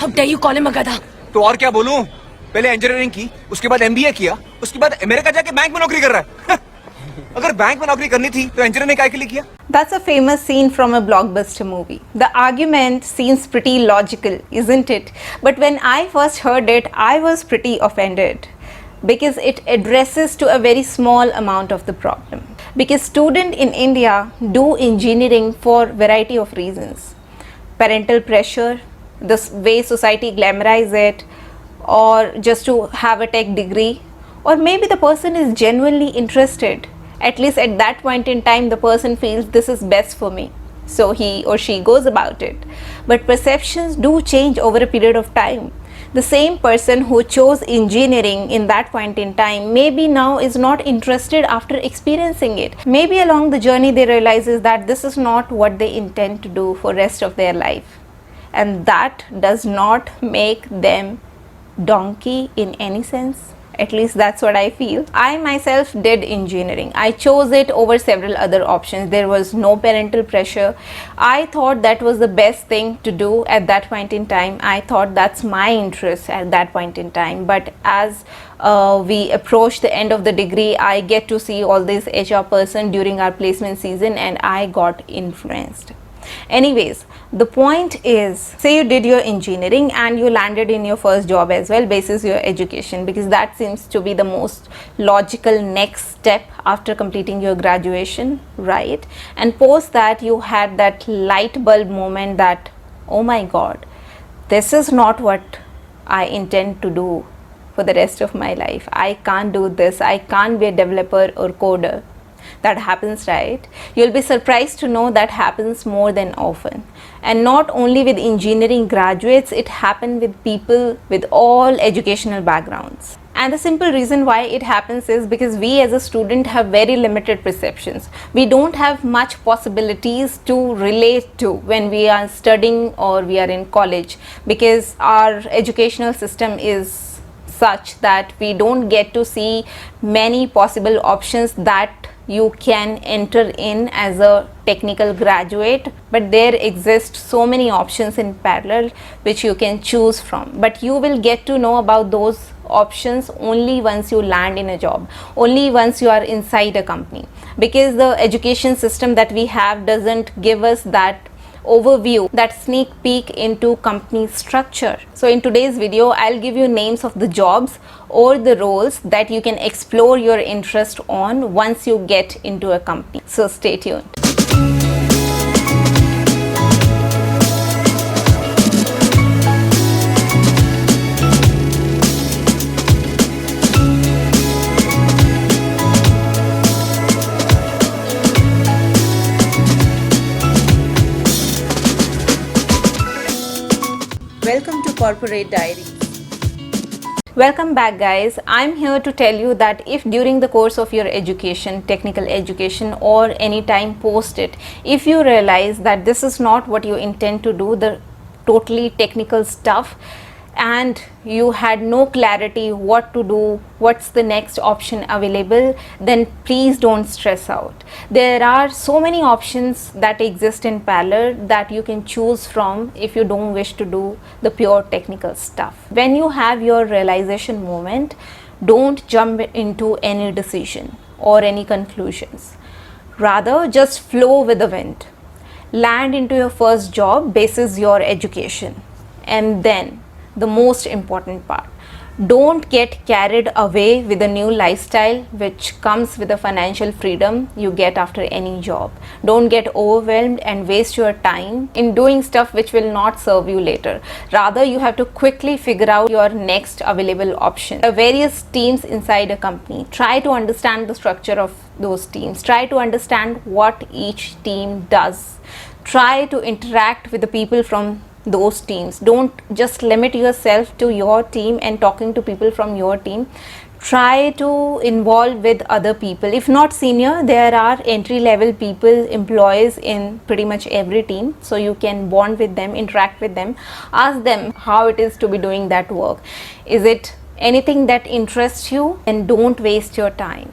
How dare you call him a गधा? तो और क्या बोलूं? पहले इंजीनियरिंग की, उसके बाद एमबीए किया, उसके बाद अमेरिका जाके बैंक में नौकरी कर रहा है। अगर बैंक में नौकरी करनी थी तो इंजीनियरिंग काय के लिए किया? That's a famous scene from a blockbuster movie. The argument seems pretty logical, isn't it? But when I first heard it, I was pretty offended because it addresses to a very small amount of the problem. Because students in India do engineering for variety of reasons. Parental pressure, the way society glamorizes it, or just to have a tech degree, or maybe the person is genuinely interested. At least at that point in time, the person feels this is best for me, so he or she goes about it. But perceptions do change over a period of time. The same person who chose engineering in that point in time maybe now is not interested after experiencing it. Maybe along the journey they realizes that this is not what they intend to do for rest of their life, and that does not make them donkey in any sense. At least that's what I feel. I myself did engineering. I chose it over several other options. There was no parental pressure. I thought that was the best thing to do at that point in time. I thought that's my interest at that point in time. But as we approach the end of the degree, I get to see all this HR person during our placement season, and I got influenced. Anyways, the point is, say you did your engineering and you landed in your first job as well, basis your education, because that seems to be the most logical next step after completing your graduation, right? And post that, you had that light bulb moment that, oh my god, this is not what I intend to do for the rest of my life. I can't do this. I can't be a developer or coder. That happens, right? You'll be surprised to know that happens more than often. And not only with engineering graduates, it happens with people with all educational backgrounds. And the simple reason why it happens is because we as a student have very limited perceptions. We don't have much possibilities to relate to when we are studying or we are in college, because our educational system is such that we don't get to see many possible options that you can enter in as a technical graduate. But there exist so many options in parallel which you can choose from, but you will get to know about those options only once you land in a job, only once you are inside a company, because the education system that we have doesn't give us that overview, that sneak peek into company structure. So in today's video, I'll give you names of the jobs or the roles that you can explore your interest on once you get into a company. So stay tuned. Welcome to Corporate Diaries. Welcome back, guys. I'm here to tell you that if during the course of your education, technical education, or any time post it, if you realize that this is not what you intend to do, the totally technical stuff, and you had no clarity what to do, what's the next option available, then please don't stress out. There are so many options that exist in parallel that you can choose from if you don't wish to do the pure technical stuff. When you have your realization moment, don't jump into any decision or any conclusions. Rather, just flow with the wind. Land into your first job basis your education, and then the most important part, don't get carried away with the new lifestyle which comes with the financial freedom you get after any job. Don't get overwhelmed and waste your time in doing stuff which will not serve you later. Rather, you have to quickly figure out your next available option. There are various teams inside a company. Try to understand the structure of those teams. Try to understand what each team does. Try to interact with the people from those teams. Don't just limit yourself to your team and talking to people from your team. Try to involve with other people. If not senior, there are entry level people, employees in pretty much every team, so you can bond with them, interact with them, ask them how it is to be doing that work. Is it anything that interests you? And don't waste your time.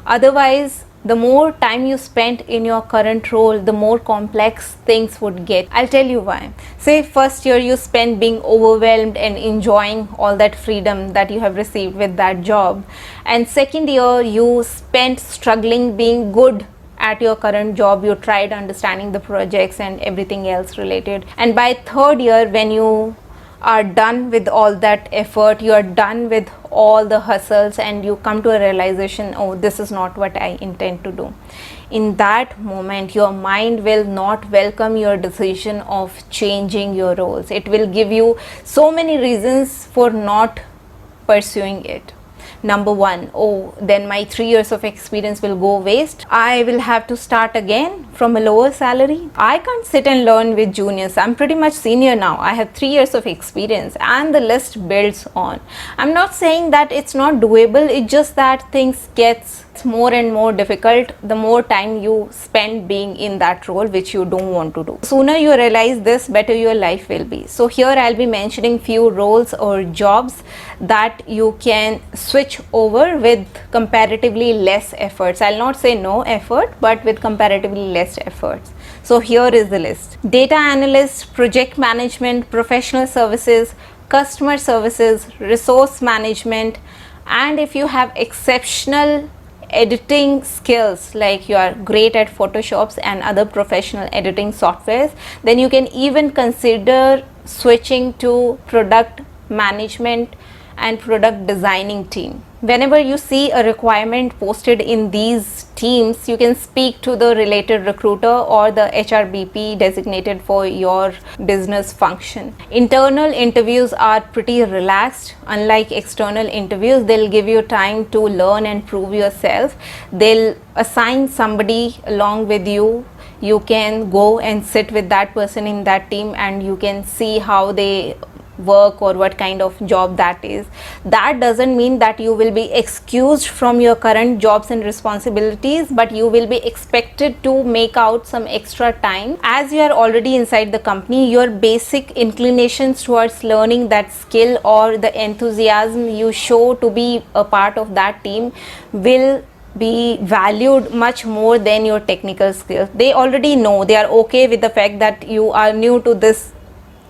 Otherwise, the more time you spent in your current role, the more complex things would get. I'll tell you why. Say first year you spent being overwhelmed and enjoying all that freedom that you have received with that job, and second year you spent struggling being good at your current job. You tried understanding the projects and everything else related, and by third year when you are done with all that effort, you are done with all the hustles, and you come to a realization, oh, this is not what I intend to do. In that moment, your mind will not welcome your decision of changing your roles. It will give you so many reasons for not pursuing it. Number one, oh, then my 3 years of experience will go waste. I will have to start again from a lower salary. I can't sit and learn with juniors. I'm pretty much senior now. I have 3 years of experience, and the list builds on. I'm not saying that it's not doable. It's just that things gets more and more difficult the more time you spend being in that role which you don't want to do. Sooner you realize this, better your life will be. So here I'll be mentioning few roles or jobs that you can switch over with comparatively less efforts. I'll not say no effort, but with comparatively less efforts. So here is the list: data analyst, project management, professional services, customer services, resource management, and if you have exceptional editing skills, like you are great at Photoshops and other professional editing softwares, then you can even consider switching to product management and product designing team. Whenever you see a requirement posted in these teams, you can speak to the related recruiter or the HRBP designated for your business function. Internal interviews are pretty relaxed. Unlike external interviews, they'll give you time to learn and prove yourself. They'll assign somebody along with you. You can go and sit with that person in that team, and you can see how they work or what kind of job that is. That doesn't mean that you will be excused from your current jobs and responsibilities, but you will be expected to make out some extra time. As you are already inside the company, your basic inclinations towards learning that skill or the enthusiasm you show to be a part of that team will be valued much more than your technical skills. They already know, they are okay with the fact that you are new to this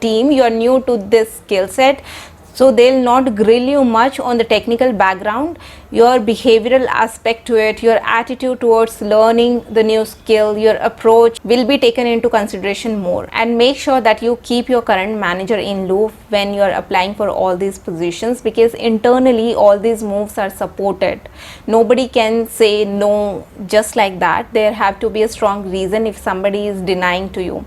team, you are new to this skill set, so they'll not grill you much on the technical background. Your behavioral aspect to it, your attitude towards learning the new skill, your approach will be taken into consideration more. And make sure that you keep your current manager in loop when you are applying for all these positions, because internally all these moves are supported. Nobody can say no just like that. There have to be a strong reason if somebody is denying to you.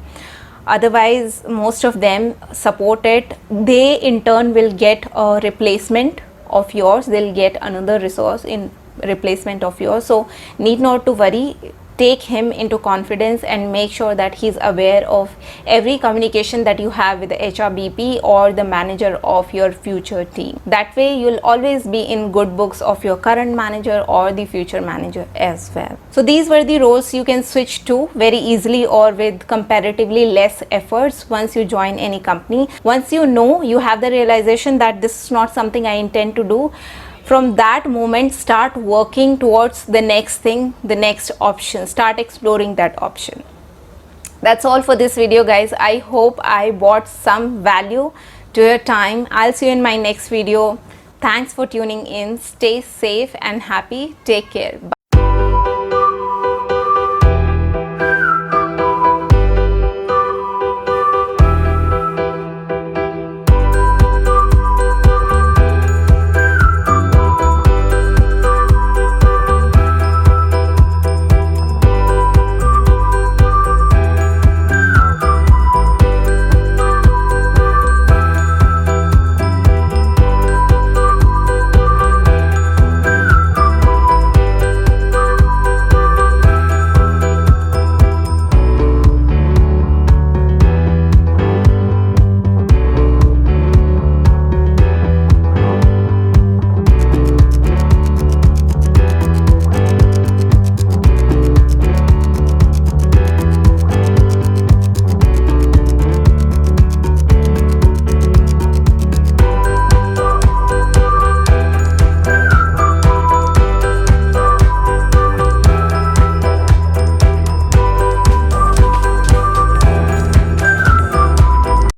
Otherwise, most of them support it. They in turn will get a replacement of yours. They'll get another resource in replacement of yours. So need not to worry. Take him into confidence and make sure that he's aware of every communication that you have with the HRBP or the manager of your future team. That way you'll always be in good books of your current manager or the future manager as well. So these were the roles you can switch to very easily or with comparatively less efforts once you join any company. Once you know, you have the realization that this is not something I intend to do, from that moment start working towards the next thing, the next option. Start exploring that option. That's all for this video, guys. I hope I brought some value to your time. I'll see you in my next video. Thanks for tuning in. Stay safe and happy. Take care. Bye.